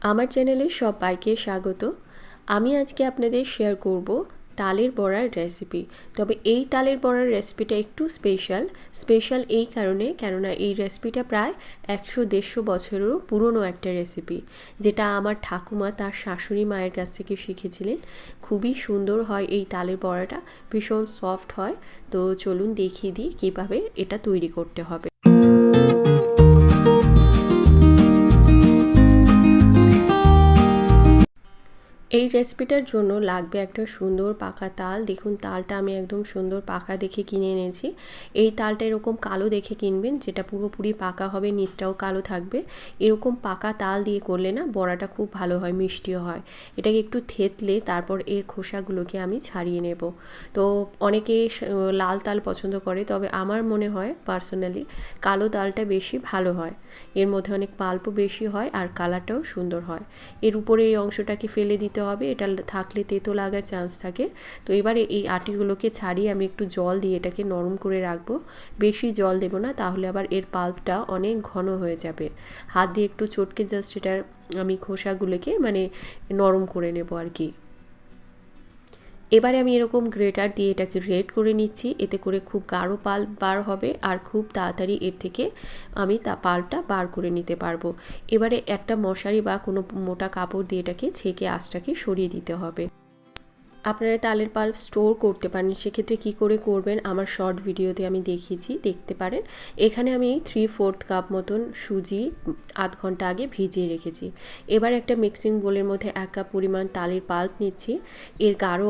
আমার চ্যানেলে সবাইকে স্বাগত। আমি আজকে আপনাদের শেয়ার করব তালের বড়ার রেসিপি। তবে এই তালের বড়ার রেসিপিটা একটু স্পেশাল এই কারণে, কেননা এই রেসিপিটা প্রায় 100-150 বছরেরও পুরনো একটা রেসিপি, যেটা আমার ঠাকুমা তার শাশুড়ি মায়ের কাছ থেকে শিখেছিলেন। খুবই সুন্দর হয় এই তালের বড়াটা, ভীষণ সফট হয়। তো চলুন দেখিয়ে দিই কীভাবে এটা তৈরি করতে হবে। এই রেসিপিটার জন্য লাগবে একটা সুন্দর পাকা তাল। দেখুন তালটা আমি একদম সুন্দর পাকা দেখে কিনে এনেছি। এই তালটা এরকম কালো দেখে কিনবেন, যেটা পুরোপুরি পাকা হবে, নিচটাও কালো থাকবে। এরকম পাকা তাল দিয়ে করলে না বড়াটা খুব ভালো হয়, মিষ্টিও হয়। এটাকে একটু থেতলে তারপর এর খোসাগুলোকে আমি ছাড়িয়ে নেব। তো অনেকে লাল তাল পছন্দ করে, তবে আমার মনে হয় পার্সোনালি কালো তালটা বেশি ভালো হয়। এর মধ্যে অনেক পাল্পও বেশি হয় আর কালারটাও সুন্দর হয়। এর উপরে এই অংশটাকে ফেলে দিতে হবে, এটা থাকলে তেতো লাগার চান্স থাকে। তো এবারে এই আটিগুলোকে ছাড়িয়ে আমি একটু জল দিয়ে এটাকে নরম করে রাখবো। বেশি জল দেব না, তাহলে আবার এর পাল্পটা অনেক ঘন হয়ে যাবে। হাত দিয়ে একটু চটকে জাস্ট এটার আমি খোসাগুলোকে নরম করে নেব আর কি। এবারে আমি এরকম গ্রেটার দিয়ে এটাকে গ্রেট করে নিচ্ছি, এতে করে খুব গাঢ় পাল্প বার হবে আর খুব তাড়াতাড়ি এর থেকে আমি পাল্পটা বার করে নিতে পারবো। এবারে একটা মশারি বা কোনো মোটা কাপড় দিয়ে এটাকে ছেঁকে আঁচটাকে সরিয়ে দিতে হবে। আপনারা তালের পাল্প স্টোর করতে পারেন, সেক্ষেত্রে কী করে করবেন আমার শর্ট ভিডিওতে আমি দেখিয়েছি, দেখতে পারেন। এখানে আমি 3/4 কাপ মতন সুজি আধ ঘন্টা আগে ভিজিয়ে রেখেছি। এবার একটা মিক্সিং বোলের মধ্যে 1 কাপ পরিমাণ তালের পাল্প নিচ্ছি। এর গাঢ়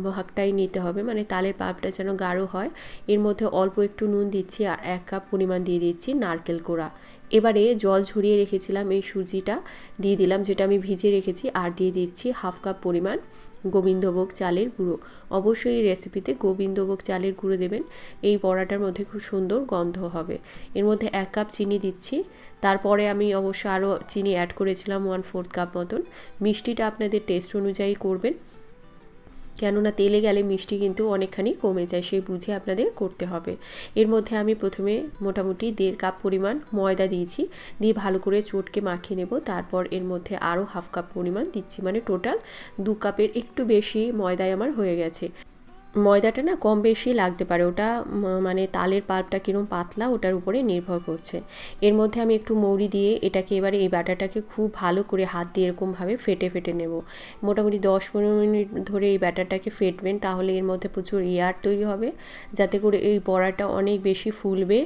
ভাগটাই নিতে হবে, মানে তালের পাল্পটা যেন গাঢ় হয়। এর মধ্যে অল্প একটু নুন দিচ্ছি আর 1 কাপ পরিমাণ দিয়ে দিচ্ছি নারকেল কোড়া। এবারে জল ঝরিয়ে রেখেছিলাম এই সুজিটা দিয়ে দিলাম, যেটা আমি ভিজিয়ে রেখেছি, আর দিয়ে দিচ্ছি 1/2 কাপ পরিমাণ গোবিন্দভোগ চালের গুঁড়ো। অবশ্যই এই রেসিপিতে গোবিন্দভোগ চালের গুঁড়ো দেবেন, এই বড়াটার মধ্যে খুব সুন্দর গন্ধ হবে। এর মধ্যে 1 কাপ চিনি দিচ্ছি। তারপরে আমি অবশ্য আরও চিনি অ্যাড করেছিলাম 1/4 কাপ মতন। মিষ্টিটা আপনাদের টেস্ট অনুযায়ী করবেন, কেননা তেলে গেলে মিষ্টি কিন্তু অনেকখানি কমে যায়, সেই বুঝে আপনাদের করতে হবে। এর মধ্যে আমি প্রথমে মোটামুটি 1.5 কাপ পরিমাণ ময়দা দিয়েছি, দিয়ে ভালো করে চটকে মাখিয়ে নেব। তারপর এর মধ্যে আরও 1/2 কাপ পরিমাণ দিচ্ছি, মানে টোটাল 2 কাপের একটু বেশি ময়দায় আমার হয়ে গেছে। ময়দাটা না কম বেশি লাগতে পারে, ওটা মানে তালের পাল্পটা কীরকম পাতলা ওটার উপরে নির্ভর করছে। এর মধ্যে আমি একটু মৌরি দিয়ে এটাকে এবারে এই ব্যাটারটাকে খুব ভালো করে হাত দিয়ে এরকমভাবে ফেটে নেব। মোটামুটি 10-15 মিনিট ধরে এই ব্যাটারটাকে ফেটবেন, তাহলে এর মধ্যে প্রচুর এয়ার তৈরি হবে, যাতে করে এই বড়াটা অনেক বেশি ফুলবে,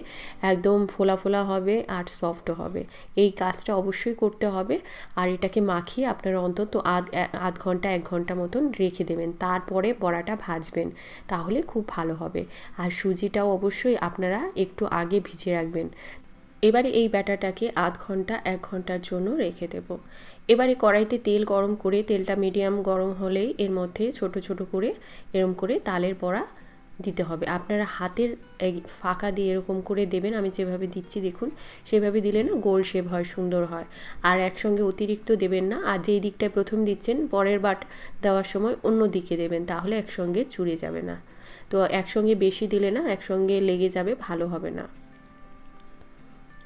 একদম ফোলা ফোলা হবে আর সফটও হবে। এই কাজটা অবশ্যই করতে হবে। আর এটাকে মাখিয়ে আপনারা অন্তত আধ ঘন্টা 1 ঘন্টা মতন রেখে দেবেন, তারপরে বড়াটা ভাজবেন, তাহলে খুব ভালো হবে। আর সুজিটাও অবশ্যই আপনারা একটু আগে ভিজিয়ে রাখবেন। এবারে এই ব্যাটারটাকে আধ ঘন্টা 1 ঘন্টার জন্য রেখে দেব। এবারে কড়াইতে তেল গরম করে, তেলটা মিডিয়াম গরম হলেই এর মধ্যে ছোট ছোট করে এরকম করে তালের বড়া দিতে হবে। আপনারা হাতের এই ফাঁকা দিয়ে এরকম করে দেবেন, আমি যেভাবে দিচ্ছি দেখুন, সেভাবে দিলে না গোল শেপ হয়, সুন্দর হয়। আর একসঙ্গে অতিরিক্ত দেবেন না, আর যেই দিকটায় প্রথম দিচ্ছেন পরের বার দেওয়ার সময় অন্য দিকে দেবেন, তাহলে একসঙ্গে চুড়ে যাবে না। তো একসঙ্গে বেশি দিলে না একসঙ্গে লেগে যাবে, ভালো হবে না।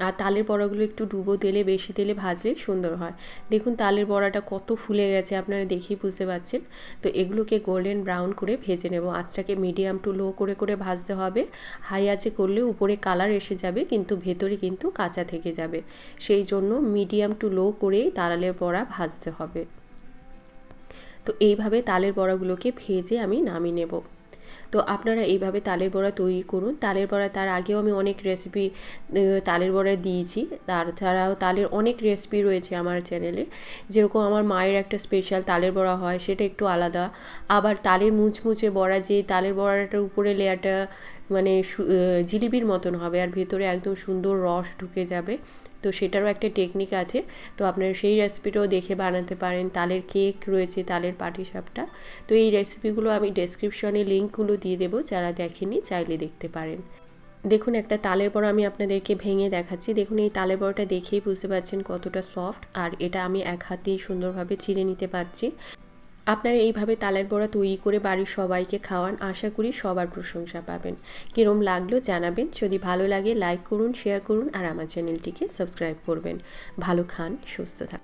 আর তালের বড়াগুলো একটু ডুবো তেলে, বেশি তেলে ভাজলে সুন্দর হয়। দেখুন তালের বড়াটা কত ফুলে গেছে, আপনারা দেখেই বুঝতে পারছেন। তো এগুলোকে গোল্ডেন ব্রাউন করে ভেজে নেব। আঁচটাকে মিডিয়াম টু লো করে করে ভাজতে হবে। হাই আঁচে করলে উপরে কালার এসে যাবে, কিন্তু ভেতরে কিন্তু কাঁচা থেকে যাবে। সেই জন্য মিডিয়াম টু লো করেই তালের বড়া ভাজতে হবে। তো এইভাবে তালের বড়াগুলোকে ভেজে আমি নামিয়ে নেব। তো আপনারা এইভাবে তালের বড়া তৈরি করুন। তালের বড়া তার আগেও আমি অনেক রেসিপি তালের বড়া দিয়েছি, তাছাড়াও তালের অনেক রেসিপি রয়েছে আমার চ্যানেলে। যেরকম আমার মায়ের একটা স্পেশাল তালের বড়া হয়, সেটা একটু আলাদা। আবার তালের মুচমুচে বড়া, যে তালের বড়াটার উপরে লেয়ারটা মানে জিলিপির মতন হবে আর ভেতরে একদম সুন্দর রস ঢুকে যাবে, তো সেটারও একটা টেকনিক আছে। তো আপনারা সেই রেসিপিটাও দেখে বানাতে পারেন। তালের কেক রয়েছে, তালের পাটিসাপটা। তো এই রেসিপিগুলো আমি ডেসক্রিপশনে লিঙ্কগুলো দিয়ে দেবো, যারা দেখেনি চাইলে দেখতে পারেন। দেখুন একটা তালের বড়া আমি আপনাদেরকে ভেঙে দেখাচ্ছি। দেখুন এই তালের বড়াটা দেখেই বুঝতে পারছেন কতটা সফট, আর এটা আমি এক হাতেই সুন্দরভাবে ছিঁড়ে নিতে পারছি। আপনারা এইভাবে তালের বড়া তৈরি করে বাড়ির সবাইকে খাওয়ান, আশা করি সবার প্রশংসা পাবেন। কীরকম লাগলো জানাবেন। যদি ভালো লাগে লাইক করুন, শেয়ার করুন, আর আমার চ্যানেলটিকে সাবস্ক্রাইব করবেন। ভালো খান, সুস্থ থাকুন।